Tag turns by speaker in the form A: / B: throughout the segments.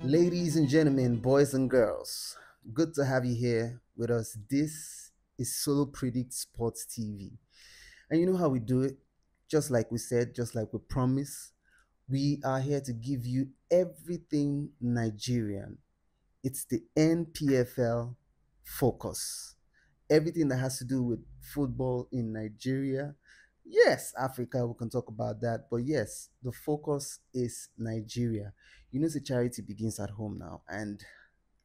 A: Ladies and gentlemen, boys and girls, good to have you here with us. This is Solo Predict Sports TV. And you know how we do it? Just like we said, just like we promised, we are here to give you everything Nigerian. It's the NPFL focus. Everything that has to do with football in Nigeria. Yes, Africa, we can talk about that. But yes, the focus is Nigeria. You know, the charity begins at home now. And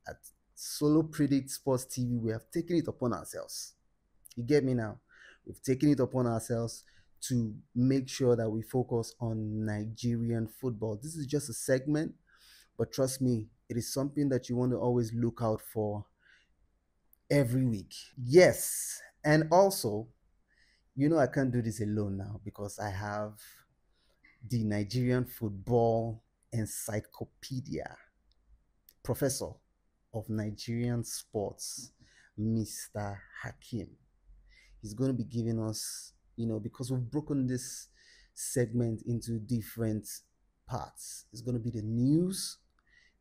A: at Solo Predict Sports TV, we have taken it upon ourselves. You get me now? We've taken it upon ourselves to make sure that we focus on Nigerian football. This is just a segment, but trust me, it is something that you want to always look out for every week. Yes, and also, you know, I can't do this alone now because I have the Nigerian football encyclopedia, professor of Nigerian sports, Mr. Hakim. He's going to be giving us, because we've broken this segment into different parts. It's going to be the news,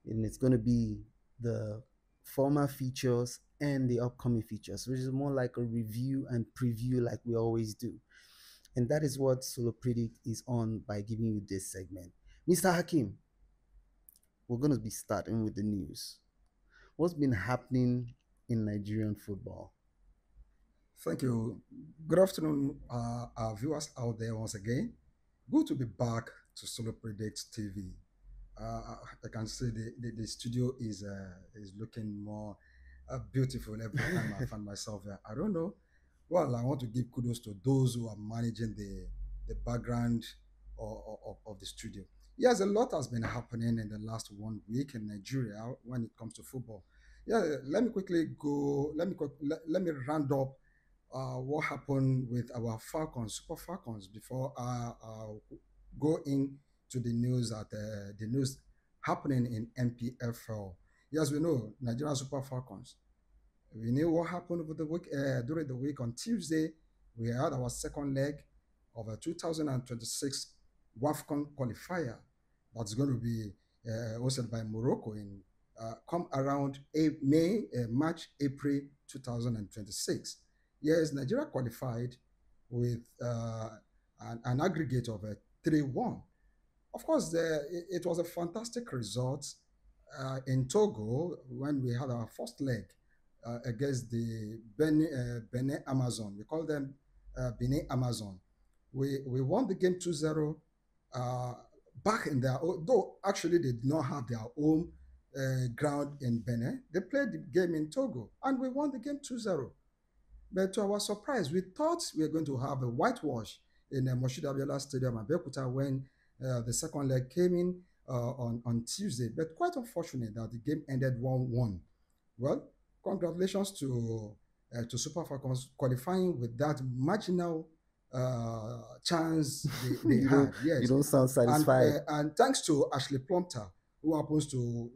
A: and it's going to be the former features and the upcoming features, which is more like a review and preview like we always do. And that is what Solo Predict is on by giving you this segment. Mr. Hakim, we're going to be starting with the news. What's been happening in Nigerian football?
B: Thank you. Good afternoon, our viewers out there once again. Good to be back to Solo Predict TV. I can say the studio is looking more beautiful every time I find myself there. I don't know. Well, I want to give kudos to those who are managing the background of the studio. Yes, a lot has been happening in the last 1 week in Nigeria when it comes to football. Yeah, let me quickly go. Let me round up what happened with our Falcons, Super Falcons, before I go into the news happening in NPFL. Yes, we know Nigerian Super Falcons. We knew what happened over the week during the week on Tuesday. We had our second leg of a 2026 WAFCON qualifier that's going to be hosted by Morocco in come around March, April 2026. Yes, Nigeria qualified with an aggregate of a 3-1. Of course, it was a fantastic result in Togo when we had our first leg against the Benin Amazon. We call them Benin Amazon. We won the game 2-0 back in their own, though actually they did not have their own ground in Benin. They played the game in Togo and we won the game 2-0. But to our surprise, we thought we were going to have a whitewash in Moshood Abiola Stadium at Abeokuta when the second leg came in on Tuesday. But quite unfortunate that the game ended 1-1. Well, congratulations to Super Falcons qualifying with that marginal chance they had. Yes,
A: you don't sound satisfied.
B: And thanks to Ashley Plumpton, who happens to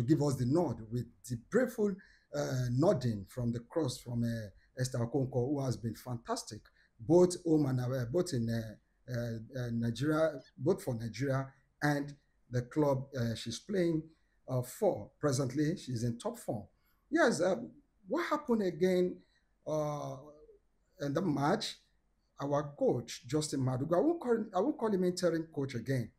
B: give us the nod with the playful nodding from the cross from Esther Okonkwo, who has been fantastic, both home and both in Nigeria, both for Nigeria and the club she's playing for. Presently, she's in top form. Yes, what happened again in the match? Our coach, Justin Madugu, I won't call him interim coach again.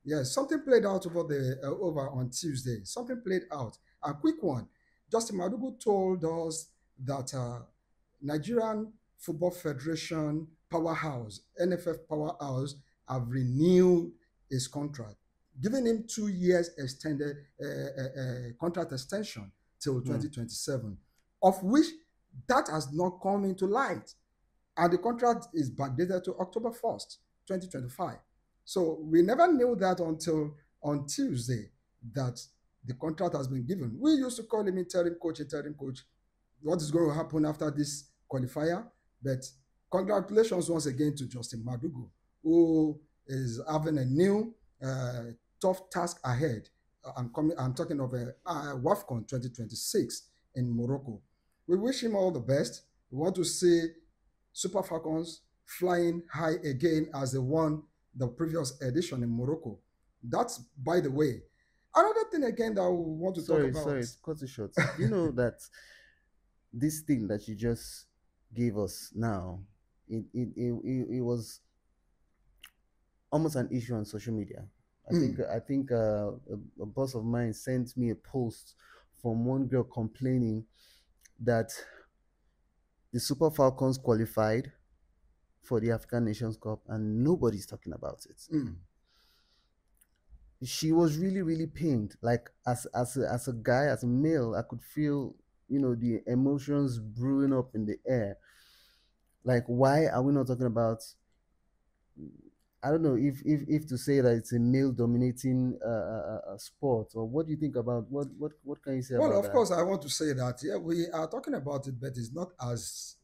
B: Yes, something played out over on Tuesday. Something played out. A quick one. Justin Madugu told us that Nigerian Football Federation powerhouse, NFF powerhouse, have renewed his contract, giving him 2 years extended contract extension till 2027, of which that has not come into light. And the contract is backdated to October 1st, 2025. So we never knew that until on Tuesday that the contract has been given. We used to call him interim coach. What is going to happen after this qualifier? But congratulations once again to Justin Madugu, who is having a new tough task ahead. I'm talking of a WAFCON 2026 in Morocco. We wish him all the best. We want to see Super Falcons flying high again as they won the previous edition in Morocco. That's, by the way, Another thing again that we want to talk about.
A: Sorry to cut it short. Do you know that this thing that you just gave us now, it was almost an issue on social media. I think a boss of mine sent me a post from one girl complaining that the Super Falcons qualified for the African Nations Cup and nobody's talking about it.
B: Mm.
A: She was really really pained. Like as a guy, as a male, I could feel, the emotions brewing up in the air. Like, why are we not talking about, I don't know if to say that it's a male dominating sport, or what do you think about, what can you say
B: Well,
A: about
B: of
A: that?
B: course, I want to say that, yeah, we are talking about it, but it's not as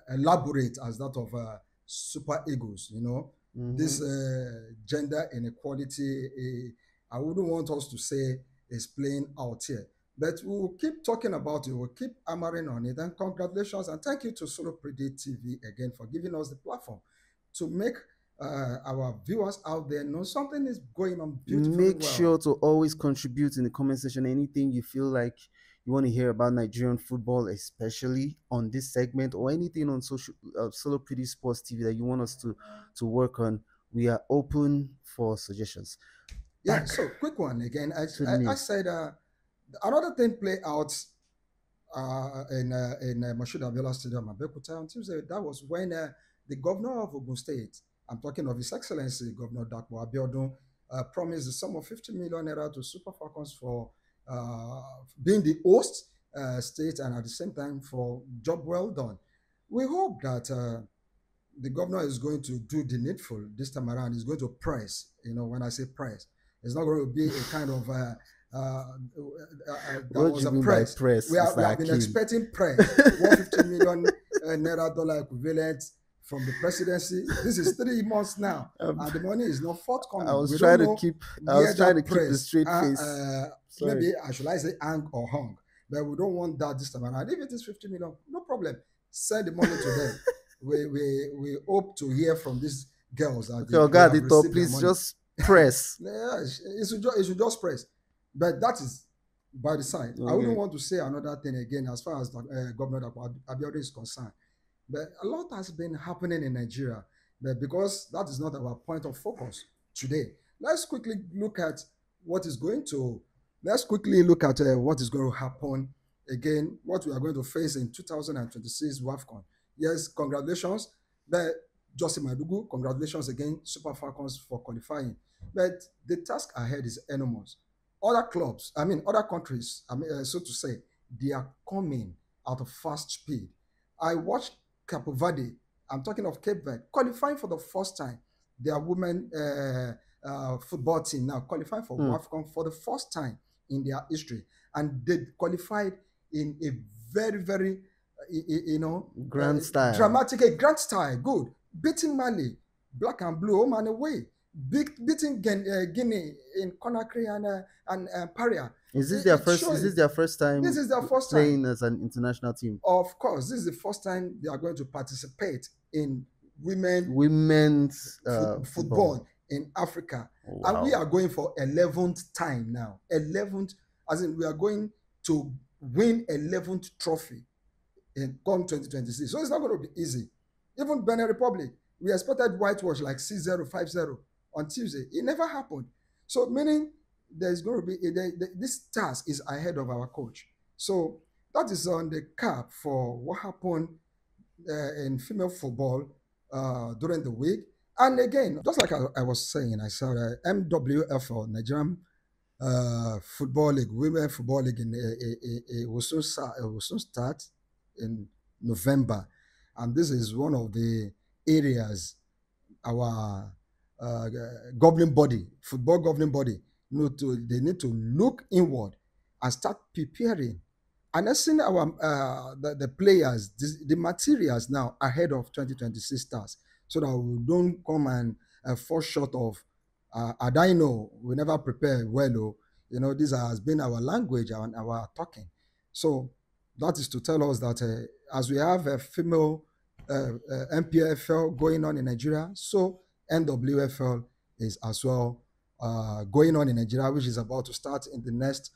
B: elaborate as that of super egos.
A: Mm-hmm.
B: This gender inequality, I wouldn't want us to say is playing out here. But we'll keep talking about it, we'll keep hammering on it. And congratulations and thank you to Solo Predict TV again for giving us the platform to make our viewers out there know something is going on beautifully
A: Make
B: well.
A: sure to always contribute in the comment section anything you feel like you want to hear about Nigerian football, especially on this segment, or anything on social Solo Pretty Sports TV that you want us to work on. We are open for suggestions.
B: Yeah,
A: Back
B: so quick one again.
A: to the
B: I
A: news.
B: said another thing play out in Moshood Abiola Stadium, Abeokuta on Tuesday. That was when the governor of Ogun State, I'm talking of His Excellency Governor Dapo Abiodun, promised the sum of 50 million naira to Super Falcons for being the host state and at the same time for job well done. We hope that the governor is going to do the needful this time around. He's going to press. When I say press, it's not going to be a kind of that
A: What do
B: was
A: you
B: a
A: mean by
B: press.
A: press,
B: We
A: Mr.
B: have been
A: Hakim?
B: expecting press. 150 million naira dollar equivalent from the presidency. This is 3 months now,
A: um,
B: and the money is not
A: I
B: forthcoming.
A: was
B: We don't
A: trying to
B: know
A: keep I
B: where
A: was trying to
B: that
A: keep the
B: press,
A: straight face. Sorry.
B: maybe I should I say hang or hung, but we don't want that this time around. If it is 50 million, no problem. Send the money to them. We hope to hear from these girls that
A: Okay, oh
B: they
A: God,
B: have
A: Ito,
B: received their
A: please
B: money.
A: just press.
B: Yeah, it should just press. But that is by the side. I wouldn't
A: Okay.
B: want to say another thing again as far as Governor Abiodun is concerned. But a lot has been happening in Nigeria. But because that is not our point of focus today, let's quickly look at what is going to. Let's quickly look at what is going to happen again. What we are going to face in 2026 WAFCON. Yes, congratulations. But Justin Madugu, congratulations again, Super Falcons for qualifying. But the task ahead is enormous. Other clubs, other countries, so to say, they are coming at a fast speed. I watched Cape Verde, I'm talking of Cape Verde, qualifying for the first time. Their women football team now qualifying for WAFCON for the first time in their history. And they qualified in a very, very,
A: Grand style.
B: dramatic, a grand style, good. Beating Mali, black and blue, home and away. Beating Guinea in Conakry and Paria.
A: Is this their first? Is this their first time?
B: This is their first
A: playing
B: time
A: as an international team.
B: Of course, this is the first time they are going to participate in
A: women's
B: football in Africa.
A: Oh, wow.
B: And we are going for 11th time now. 11th, as in we are going to win 11th trophy in come 2026. So it's not going to be easy. Even Benin Republic, we expected whitewash like 6-0, 5-0 on Tuesday. It never happened. So meaning there's going to be, this task is ahead of our coach. So that is on the cap for what happened in female football during the week. And again, just like I was saying, I saw MWFL, Nigerian Football League, Women Football League, will soon start in November. And this is one of the areas our governing body, football governing body, they need to look inward and start preparing and assessing our the players, the materials now ahead of 2026 starts, so that we don't come and fall short of. I know we never prepare well. This has been our language and our talking. So that is to tell us that as we have a female NPFL going on in Nigeria, so NWFL is as well going on in Nigeria, which is about to start in the next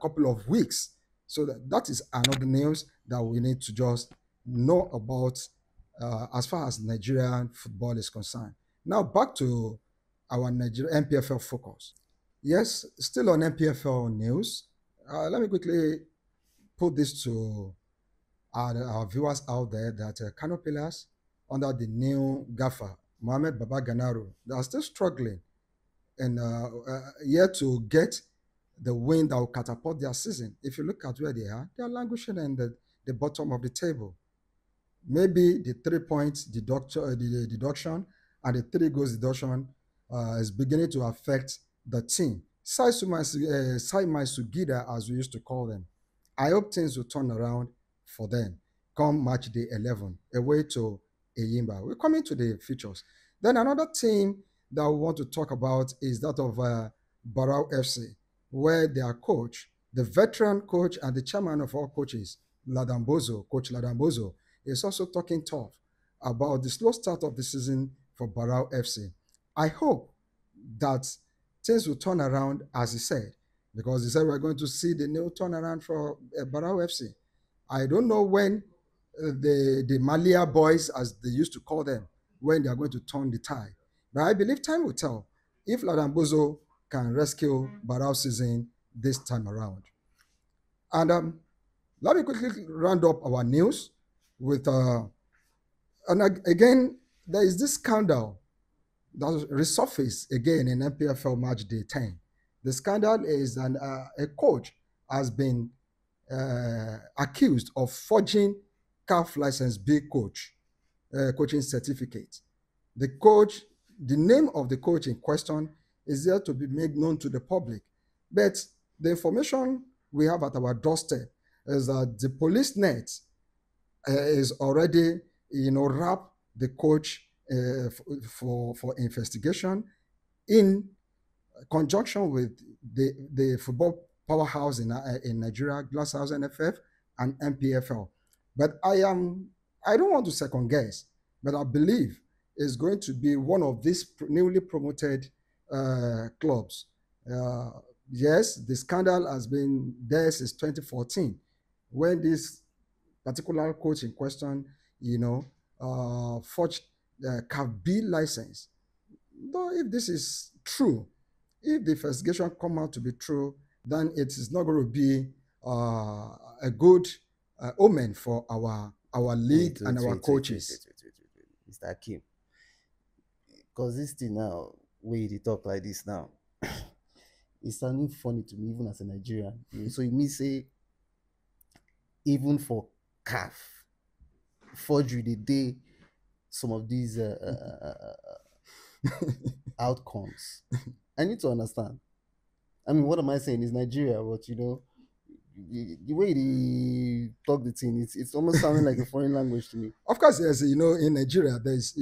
B: couple of weeks. So that is another news that we need to just know about as far as Nigerian football is concerned. Now back to our Nigerian NPFL focus. Yes, still on NPFL news. Let me quickly put this to our viewers out there that Kano Pillars under the new gaffer, Mohamed Baba Ganaru, they are still struggling and yet to get the win that will catapult their season. If you look at where they are languishing in the bottom of the table. Maybe the 3 points the deduction and the 3 goals deduction is beginning to affect the team. Sai Mai Sugida, as we used to call them. I hope things will turn around for them come match day 11, away to Eyimba. We're coming to the features. Then another team that we want to talk about is that of Barao FC, where their coach, the veteran coach and the chairman of all coaches, Coach Ladambozo, is also talking tough about the slow start of the season for Barao FC. I hope that things will turn around, as he said, because he said we're going to see the new turnaround for Barao FC. I don't know when the Malia boys, as they used to call them, when they are going to turn the tide. But I believe time will tell if Ladambozo can rescue Barao season this time around. And let me quickly round up our news with, and again, there is this scandal that resurfaced again in NPFL match day 10. The scandal is a coach has been accused of forging CAF license B coaching certificate. The name of the coach in question is there to be made known to the public. But the information we have at our doorstep is that the police net is already, wrapped the coach for investigation in conjunction with the football powerhouse in Nigeria, Glasshouse NFF and NPFL. But I don't want to second guess, but I believe it's going to be one of these newly promoted clubs. Yes, the scandal has been there since 2014, when this particular coach in question, forged the CAF B license. Though if this is true, if the investigation come out to be true, then it is not going to be a good omen for our league and our coaches.
A: Mr. Akim, because this thing now, way they talk like this now, it's sounding funny to me, even as a Nigerian. So you mean say, even for CAF, forgery, the day some of these outcomes. I need to understand. I mean, what am I saying? It's Nigeria, but the way they talk the thing, it's almost sounding like a foreign language to me.
B: Of course, yes, in Nigeria, there's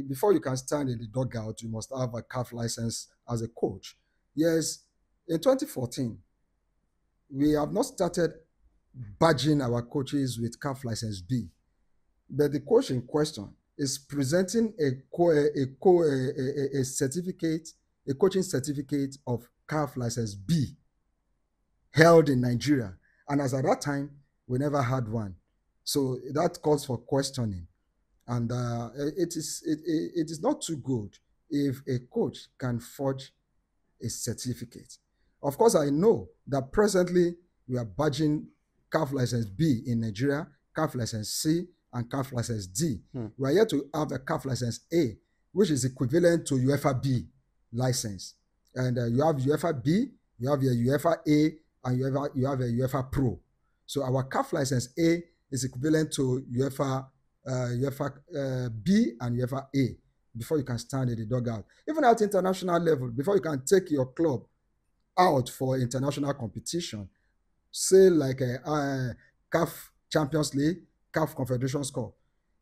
B: before you can stand in the dugout, you must have a CAF license as a coach. Yes, in 2014, we have not started badging our coaches with CAF license B, but the coach in question is presenting a certificate, a coaching certificate of CAF license B held in Nigeria. And as at that time, we never had one. So that calls for questioning. And it is not too good if a coach can forge a certificate. Of course, I know that presently we are badging CAF license B in Nigeria, CAF license C, and CAF license D. We are yet to have a CAF license A, which is equivalent to UEFA B license. And you have UEFA B, you have your UEFA A, and you have a UEFA Pro. So our CAF license A is equivalent to UEFA B and UEFA A before you can stand in the dugout. Even at international level, before you can take your club out for international competition, say like a CAF Champions League, CAF Confederations Cup,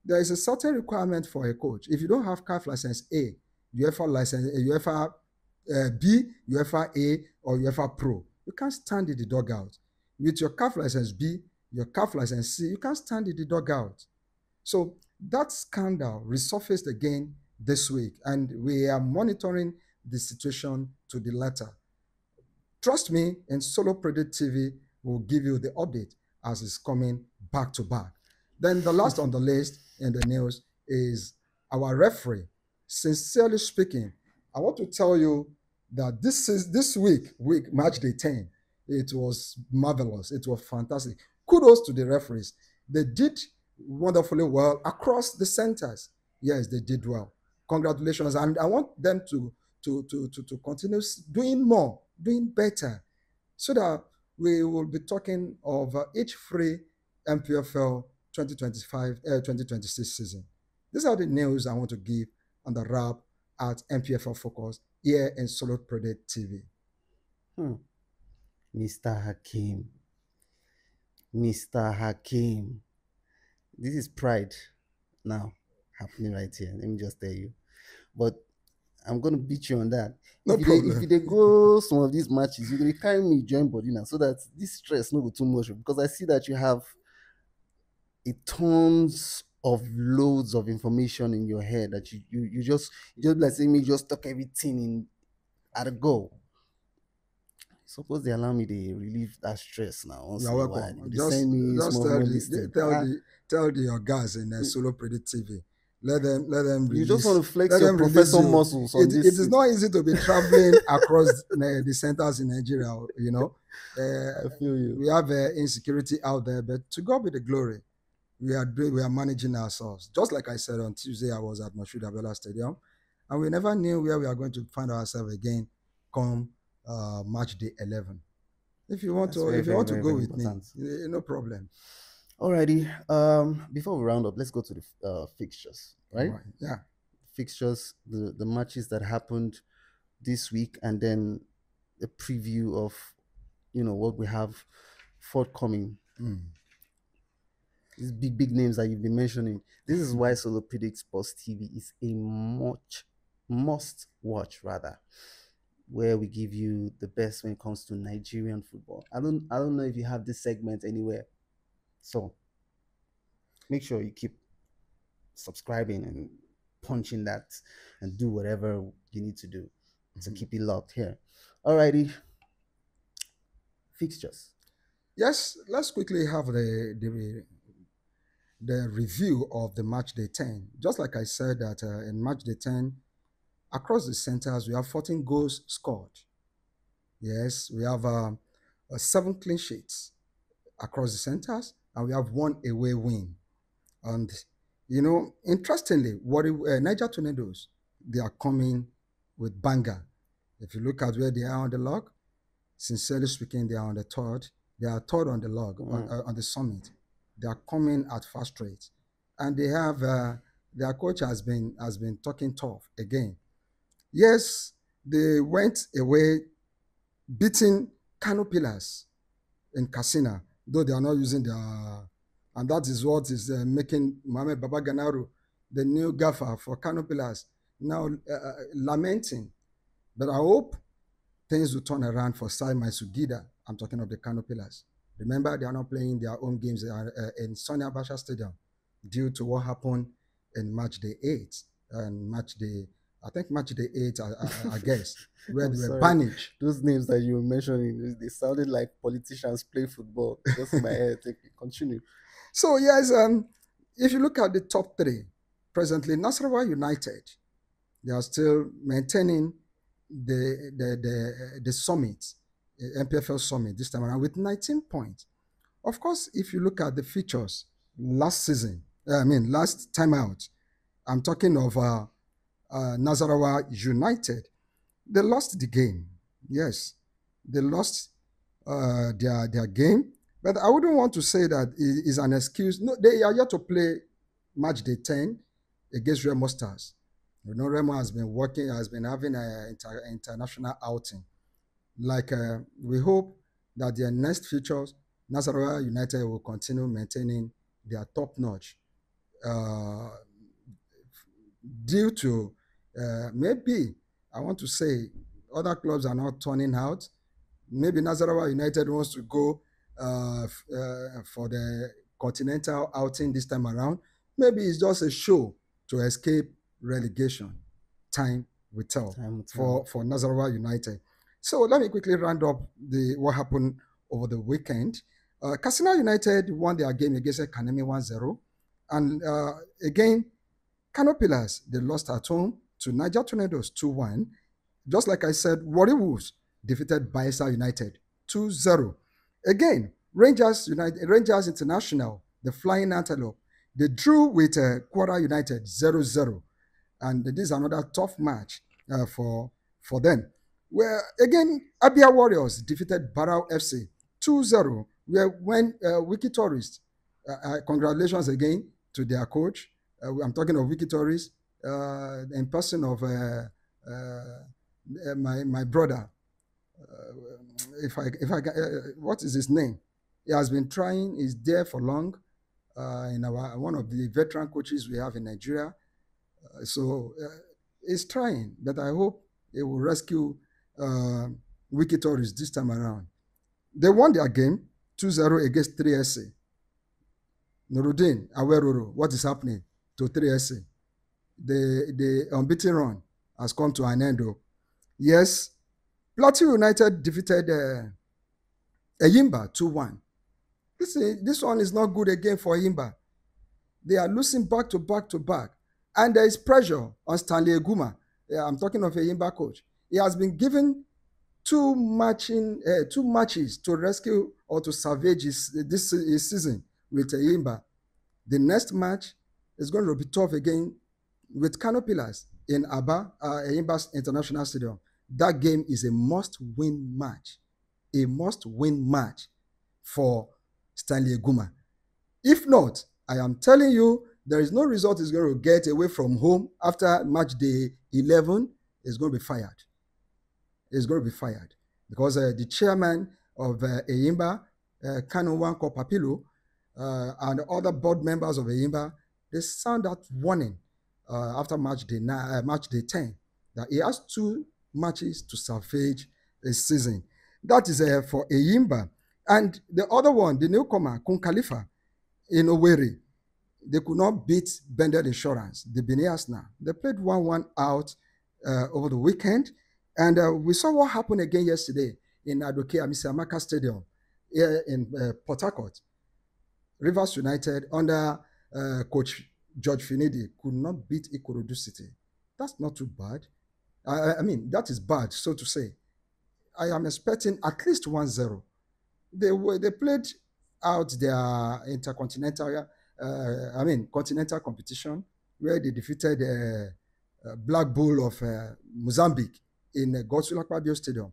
B: there is a certain requirement for a coach. If you don't have CAF license A, UEFA license, UEFA B, UEFA A, or UEFA Pro, you can't stand in the dugout. With your CAF license B, your CAF license C, you can't stand in the dugout. So that scandal resurfaced again this week, and we are monitoring the situation to the letter. Trust me, in Solo Predict TV, we'll give you the update as it's coming back to back. Then the last on the list in the news is our referee. Sincerely speaking, I want to tell you that this week match day 10, it was marvelous. It was fantastic. Kudos to the referees. They did wonderfully well across the centers. Yes, they did well. Congratulations, and I want them to continue doing more, doing better, so that we will be talking of each free NPFL 2025-2026 season. These are the news I want to give on the wrap at NPFL Focus here in Solo Predict TV.
A: Mr. Hakim. Mr. Hakim. This is pride now happening right here. Let me just tell you. But I'm gonna beat you on that.
B: No problem.
A: If they go some of these matches, you're gonna carry me join body now so that this stress no go too much, because I see that you have a tons of loads of information in your head that you just like saying me just talk everything in at a go. Suppose they allow me to relieve that stress now. Once
B: You're
A: in a while.
B: welcome.
A: They
B: Just
A: send me
B: just
A: small
B: tell your guys in Solo Predict TV. Let them
A: You
B: release.
A: just want to flex
B: Let
A: your
B: them release
A: professor
B: you.
A: muscles on
B: It
A: this.
B: is not easy to be traveling across the centers in Nigeria. You know,
A: I feel you.
B: we have insecurity out there, but to God be the glory. We are managing ourselves. Just like I said on Tuesday, I was at Mashood Abiola Stadium, and we never knew where we are going to find ourselves again come match day 11. If you want
A: That's
B: to,
A: very,
B: if you
A: very,
B: want to
A: very,
B: go
A: very
B: with me,
A: important.
B: no problem.
A: Alrighty. Before we round up, let's go to the fixtures, right?
B: All right. Yeah.
A: Fixtures, the matches that happened this week, and then a preview of what we have forthcoming. These big names that you've been mentioning. This is why Solo Predict Sports TV is a must watch, rather, where we give you the best when it comes to Nigerian football. I don't know if you have this segment anywhere, so make sure you keep subscribing and punching that and do whatever you need to do to keep it locked here. Alrighty, fixtures.
B: Yes, let's quickly have the review of the match day 10. Just like I said that in match day 10, across the centers, we have 14 goals scored. Yes, we have 7 clean sheets across the centers, and we have 1 away win. And, interestingly, what Niger Tornadoes, they are coming with banger. If you look at where they are on the log, sincerely speaking, they are on the third. They are third on the log, on the summit. They are coming at fast rate. And they have, their coach has been talking tough again. Yes, they went away beating Kano Pillars in Katsina, though they are not using their, and that is what is making Mohamed Baba Ganaru, the new gaffer for Kano Pillars, now lamenting. But I hope things will turn around for Simon Sugida. I'm talking of the Kano Pillars. Remember, they are not playing their own games in Sani Abacha Stadium due to what happened in match day 8 and match day 8, I guess, where they were banished.
A: Those names that you were mentioning, they sounded like politicians play football. Just in my head. Continue.
B: So, yes, if you look at the top 3, presently, Nasarawa United, they are still maintaining the summit, NPFL summit this time around with 19 points. Of course, if you look at the features last time out, I'm talking of Nasarawa United. They lost the game. Yes, they lost their game. But I wouldn't want to say that it is an excuse. No, they are yet to play match day 10 against Remo Stars. Remo has been having an international outing. Like, we hope that their next futures, Nasarawa United will continue maintaining their top notch. Due to maybe, I want to say, other clubs are not turning out. Maybe Nasarawa United wants to go for the continental outing this time around. Maybe it's just a show to escape relegation. Time will tell
A: Time will tell.
B: for Nasarawa United. So let me quickly round up what happened over the weekend. Katsina United won their game against Kanemi 1-0. And again, Kano Pillars, they lost at home to Niger Tornadoes 2-1. Just like I said, Warri Wolves defeated Bayelsa United 2-0. Again, Rangers International, the Flying Antelope, they drew with Kwara United 0-0. And this is another tough match for them. Where again, Abia Warriors defeated Barrow FC 2-0. When Wiki Tourist, congratulations again to their coach. I'm talking of Wiki Tourist, in person of my brother. What is his name? He has been trying. He's there for long. In one of the veteran coaches we have in Nigeria. He's trying, but I hope he will rescue Wiki Tourist this time around. They won their game 2-0 against 3SC. Nuruddin Aweroro, what is happening to 3SC? The unbeaten run has come to an end. Yes, Plateau United defeated Eyimba 2-1. This one is not good again for Eyimba. They are losing back to back. And there is pressure on Stanley Eguma. I'm talking of Eyimba coach. He has been given two matches to rescue or to salvage this season with Eyimba. The next match is going to be tough again with Kano Pillars in Aba, Eyimba International Stadium. That game is a must-win match. A must-win match for Stanley Eguma. If not, I am telling you, there is no result he's going to get away from home after match day 11. Is going to be fired. He's going to be fired because the chairman of Eyimba, Kano Wanko Papilo, and other board members of Eyimba, they sound that warning after match day 10 that he has 2 matches to salvage a season. That is for Eyimba. And the other one, the newcomer, Kun Khalifa in Owerri, they could not beat Bendel Insurance, the Binias now. They played 1-1 out over the weekend. And we saw what happened again yesterday in Adoke Amisiamaka Stadium here in Port Harcourt. Rivers United under coach George Finidi could not beat Ikorodu City. That's not too bad. I mean, that is bad, so to say. I am expecting at least 1-0. They played out their intercontinental, continental competition where they defeated Black Bull of Mozambique in Godswill Akpabio Stadium.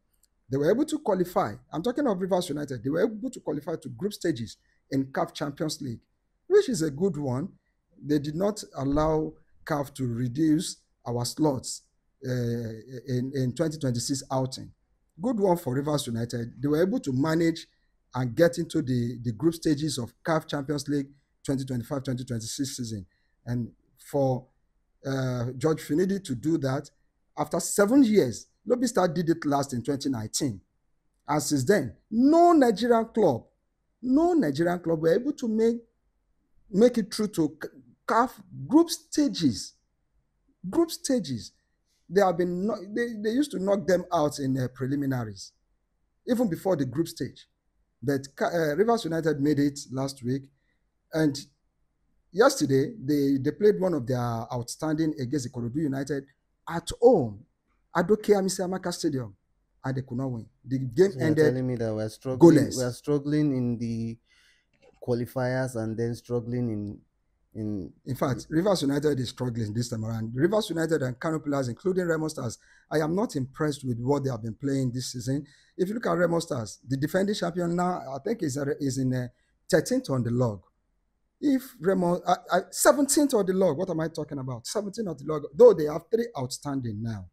B: They were able to qualify. I'm talking of Rivers United. They were able to qualify to group stages in CAF Champions League, which is a good one. They did not allow CAF to reduce our slots in 2026 outing. Good one for Rivers United. They were able to manage and get into the group stages of CAF Champions League 2025-2026 season. And for George Finidi to do that after 7 years, Lobby Star did it last in 2019. And since then, no Nigerian club were able to make it through to CAF group stages. Group stages. They used to knock them out in preliminaries, even before the group stage. But Rivers United made it last week. And yesterday, they played one of their outstanding against Ikorodu United at home, at Adoke Amisiamaka Stadium, and they could not win. The game ended. You're telling me that we're
A: struggling in the qualifiers and then struggling
B: in fact, Rivers United is struggling this time around. Rivers United and Kano Pillars, including Remo Stars, I am not impressed with what they have been playing this season. If you look at Remo Stars, the defending champion now, I think is in 13th on the log. If Remo, 17th on the log, what am I talking about? 17th on the log, though they have 3 outstanding now.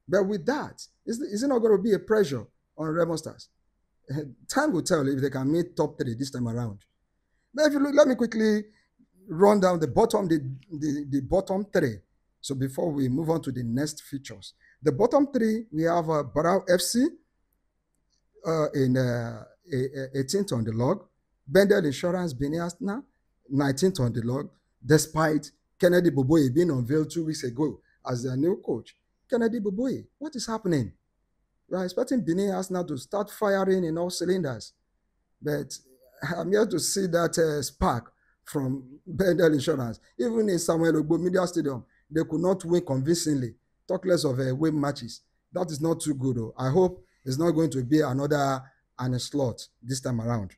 B: But with that, is it not going to be a pressure on Remo Stars? Time will tell if they can meet top 3 this time around. But if you look, let me quickly run down the bottom 3. So before we move on to the next features, the bottom 3, we have Barrow FC in 18th on the log, Bendel Insurance Beniasna 19th on the log, despite Kennedy Boboye being unveiled 2 weeks ago as their new coach. Kennedy Boboye. What is happening? We are expecting Benin Arsenal to start firing in all cylinders. But I'm here to see that spark from Bendel Insurance. Even in Samuel Ogbo Media Stadium, they could not win convincingly. Talk less of away matches. That is not too good. Though. I hope it's not going to be another slot this time around.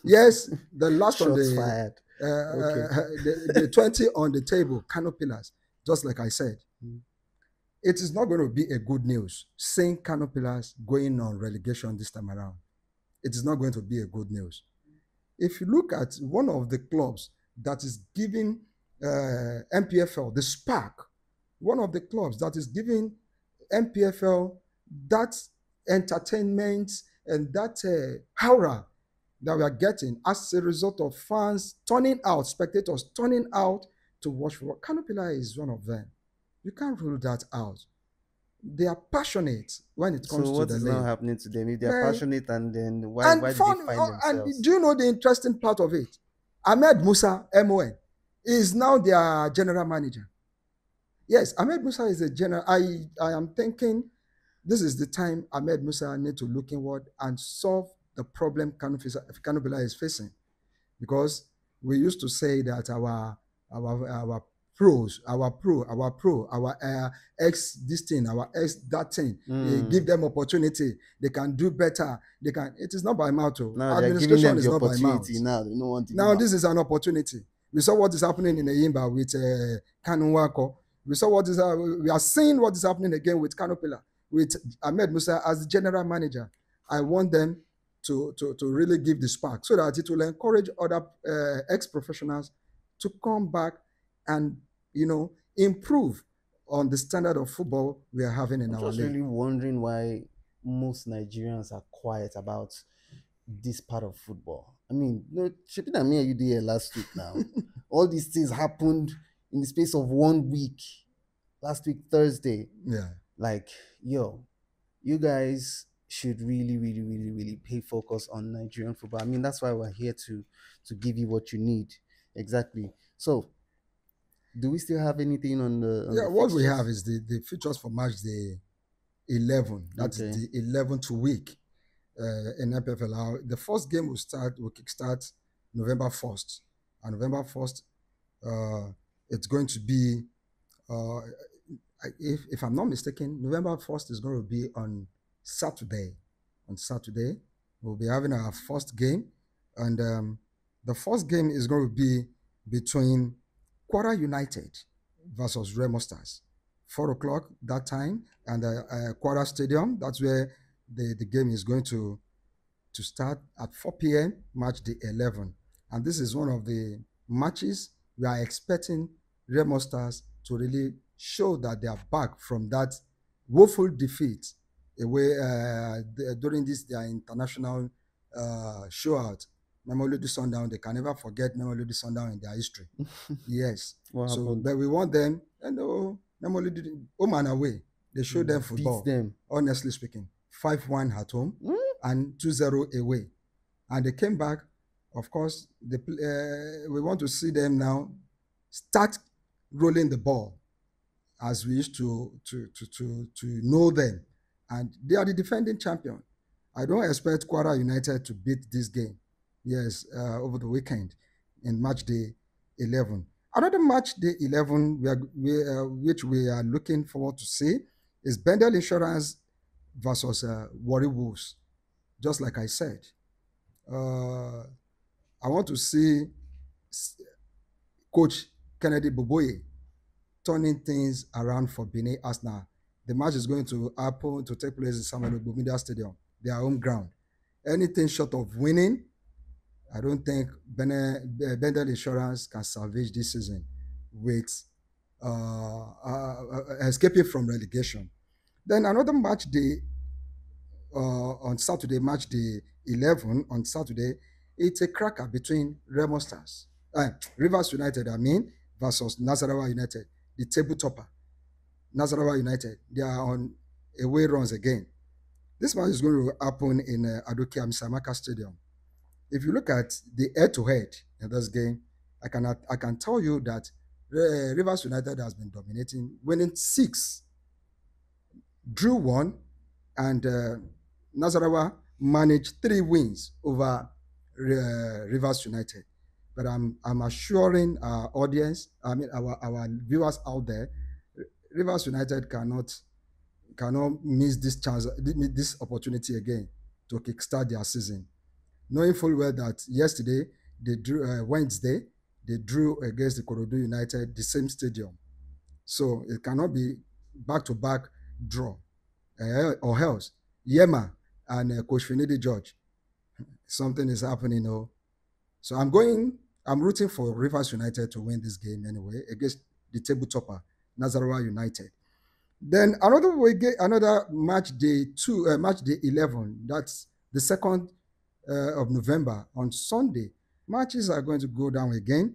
B: Yes, the last on
A: Shots
B: the,
A: fired.
B: the 20 on the table, Canopilas, just like I said. It is not going to be a good news seeing Canopilas going on relegation this time around. It is not going to be a good news. If you look at one of the clubs that is giving NPFL the spark, one of the clubs that is giving NPFL that entertainment and that aura that we are getting as a result of fans turning out, spectators turning out to watch football. Canopila is one of them. You can't rule that out. They are passionate when it comes
A: So
B: to
A: what
B: the
A: is
B: league.
A: now happening to them? If they're
B: Man,
A: passionate, and then why do they find themselves?
B: And do you know the interesting part of it? Ahmed Musa, MON, is now their general manager. Yes, Ahmed Musa is a general. I am thinking this is the time Ahmed Musa need to look inward and solve the problem Canopila is facing. Because we used to say that our pros, our ex this thing, our ex that thing, give them opportunity, they can do better. They can. It is not by mouth.
A: Now they're giving them the opportunity. Now they don't want to.
B: Now this is an opportunity. We saw what is happening in Eyimba with Kanunwako. We saw what is we are seeing what is happening again with Canopila, with Ahmed Musa as the general manager. I want them to really give the spark so that it will encourage other ex-professionals to come back and, improve on the standard of football we are having in our league.
A: I'm just really wondering why most Nigerians are quiet about this part of football. I mean, Shepina and me and you did here last week now. All these things happened in the space of 1 week. Last week, Thursday.
B: Yeah.
A: Like, you guys should really, really, really, really pay focus on Nigerian football. I mean, that's why we're here to give you what you need. Exactly. So, do we still have anything on the
B: what we have is the fixtures for match day 11. That's the 11th week in NPFL. The first game will kickstart November 1st. And November 1st, it's going to be, if I'm not mistaken, November 1st is going to be on Saturday. On Saturday, we'll be having our first game. And the first game is going to be between Kwara United versus Remo Stars. 4 o'clock that time. And Kwara Stadium, that's where the game is going to start at 4 p.m., match day 11. And this is one of the matches we are expecting Remo Stars to really show that they are back from that woeful defeat away during their international show-out. Mamelodi Sundown, they can never forget Mamelodi Sundown in their history. Yes. But we want them, and Mamelodi, home and away, they show them football.
A: Beat them.
B: Honestly speaking, 5-1 at home and 2-0 away. And they came back. Of course, we want to see them now start rolling the ball as we used to know them. And they are the defending champion. I don't expect Kwara United to beat this game. Yes, over the weekend in match day 11. Another match day 11 which we are looking forward to see is Bendel Insurance versus Warri Wolves. Just like I said, I want to see Coach Kennedy Boboye turning things around for Benin Arsenal. The match is going to take place in Samuel Ogbo Media Stadium, their home ground. Anything short of winning, I don't think Bendel Insurance can salvage this season with escaping from relegation. Then another match day on Saturday, match day 11 on Saturday, it's a cracker between Remo Stars, Rivers United, versus Nasarawa United, the table topper. Nasarawa United, they are on away runs again. This match is going to happen in Adoke Amisamaka Stadium. If you look at the head-to-head in this game, I can tell you that Rivers United has been dominating, winning 6 drew one, and Nasarawa managed 3 wins over Rivers United. But I'm assuring our audience, I mean our viewers out there, Rivers United cannot miss this chance, this opportunity again to kickstart their season, knowing full well that yesterday they drew Wednesday they drew against the Korodu United, the same stadium. So it cannot be back-to-back draw, or else Yema and Coach Finidi George, something is happening. So I'm rooting for Rivers United to win this game anyway against the table topper, Nazarawa United. Then another match day 11. That's the 2nd of November on Sunday. Matches are going to go down again.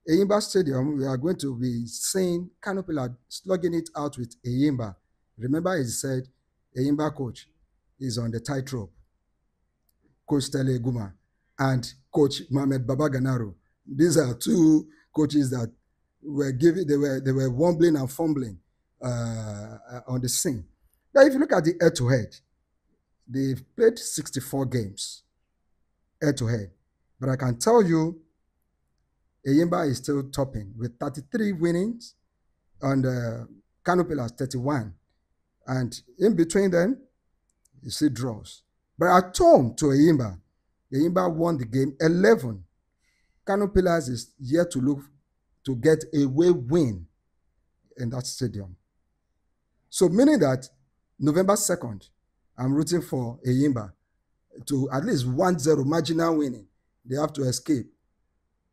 B: Eyimba Stadium, we are going to be seeing Canopilla slugging it out with Eyimba. Remember, he said Eyimba coach is on the tightrope. Coach Tele Guma and Coach Mohamed Babaganaro. These are two coaches that they were wobbling and fumbling on the scene. Now, if you look at the head-to-head, they've played 64 games head-to-head. But I can tell you, Eyimba is still topping with 33 winnings and Canopy has 31. And in between them, you see draws. But at home to Eyimba won the game 11. Canopy is yet to look to get a away win in that stadium. So meaning that November 2nd, I'm rooting for Eyimba to at least 1-0 marginal winning. They have to escape.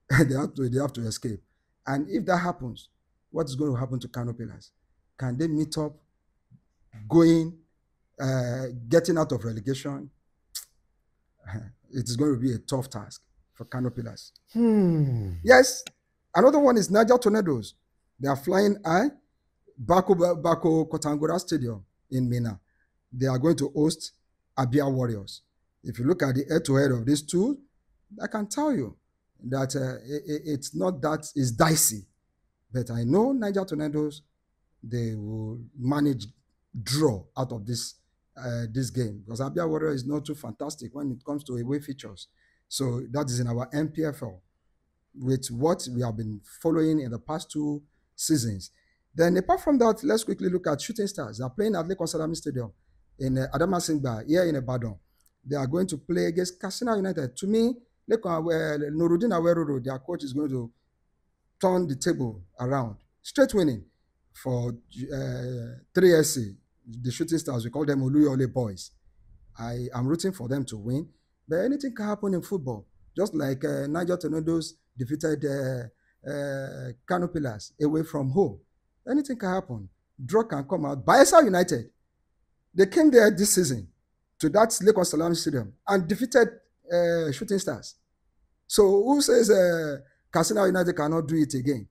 B: they have to escape. And if that happens, what is going to happen to Canopy? Can they meet up, getting out of relegation? It is going to be a tough task for Canopy. Yes, another one is Niger Tornadoes. They are flying high. Bako Kotangora Stadium in Mina. They are going to host Abia Warriors. If you look at the head-to-head of these two, I can tell you that it's not that it's dicey. But I know Niger Tornadoes, they will manage draw out of this game, because Abia Warrior is not too fantastic when it comes to away features. So that is in our NPFL with what we have been following in the past 2 seasons. Then apart from that, let's quickly look at Shooting Stars. They are playing at Lake Salami Stadium in Adamasingba here in Ibadan. They are going to play against Katsina United. To me, Nuruddin Aweruru, their coach, is going to turn the table around. Straight winning for 3SC, the Shooting Stars. We call them Oluyole Boys. I am rooting for them to win. But anything can happen in football. Just like Niger Tornadoes defeated Canopilas away from home. Anything can happen. Draw can come out. Bayelsa United, they came there this season to that Lake Salami Stadium and defeated Shooting Stars. So who says Katsina United cannot do it again?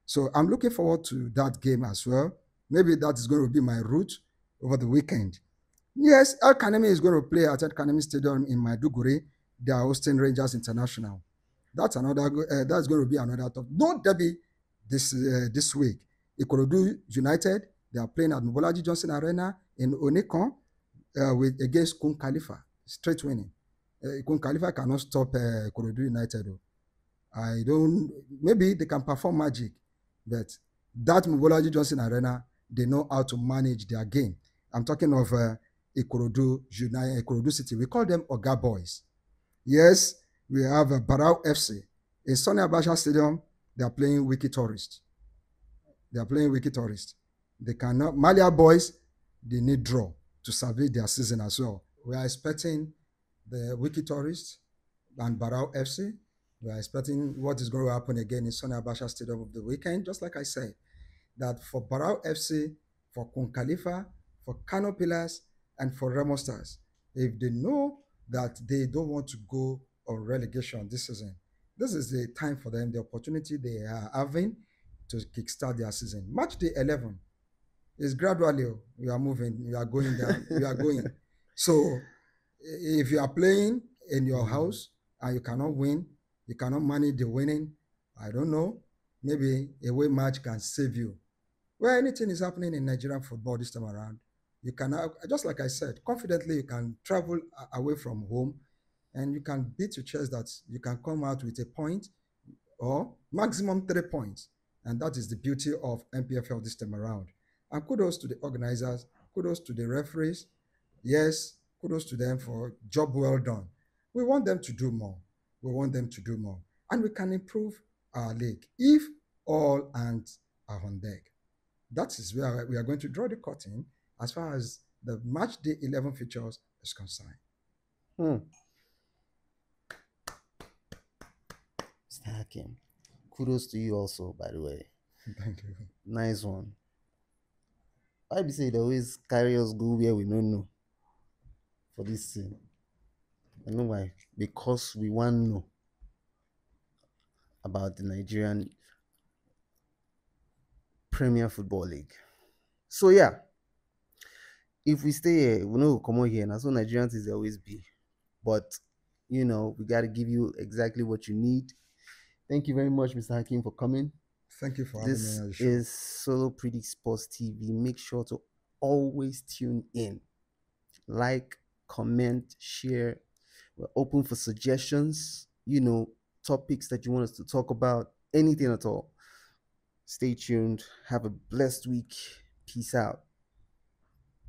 B: So I'm looking forward to that game as well. Maybe that is going to be my route over the weekend. Yes, El Kanemi is going to play at El Kanemi Stadium in Maiduguri. They are hosting Rangers International. That's going to be another top. No derby this week. Ikorodu United, they are playing at Mobolaji Johnson Arena in Onekon against Kun Khalifa. Straight winning. Kun Khalifa cannot stop Ikorodu United. Maybe they can perform magic, but that Mobolaji Johnson Arena, they know how to manage their game. I'm talking of Ikorodu City. We call them Oga Boys. Yes, we have Barau FC. In Sonny Abacha Stadium, they are playing Wiki Tourist. They cannot. Malia Boys, they need draw to salvage their season as well. We are expecting the Wiki Tourists and Barau FC. We are expecting what is going to happen again in Sonny Abacha Stadium of the weekend. Just like I said, that for Barau FC, for Kun Khalifa, for Kano Pillars, and for Remo Stars, if they know that they don't want to go on relegation this season, this is the time for them, the opportunity they are having to kickstart their season. Match day 11 is gradually, we are moving, we are going down, we are going. So if you are playing in your house and you cannot win, you cannot manage the winning, I don't know, maybe a away match can save you. Well, anything is happening in Nigerian football this time around. You can have, just like I said, confidently you can travel away from home, and you can beat your chest that you can come out with a point or maximum 3 points. And that is the beauty of NPFL this time around. And kudos to the organizers, kudos to the referees. Yes, kudos to them for job well done. We want them to do more. We want them to do more. And we can improve our league if all hands are on deck. That is where we are going to draw the curtain as far as the match day 11 features is concerned.
A: Hmm. Mr. Hakim, kudos to you also, by the way.
B: Thank you.
A: Nice one. I be say they always carry us go where we don't know for this thing. I know why. Because we want to know about the Nigerian Premier Football League. So yeah, if we stay here, we know come on here, and that's what Nigerians is always be. But we gotta give you exactly what you need. Thank you very much, Mr. Hakim, for coming.
B: Thank you for having me
A: This
B: on the show.
A: is Solo Predict Sports TV. Make sure to always tune in. Like, comment, share. We're open for suggestions, topics that you want us to talk about, anything at all. Stay tuned. Have a blessed week. Peace out.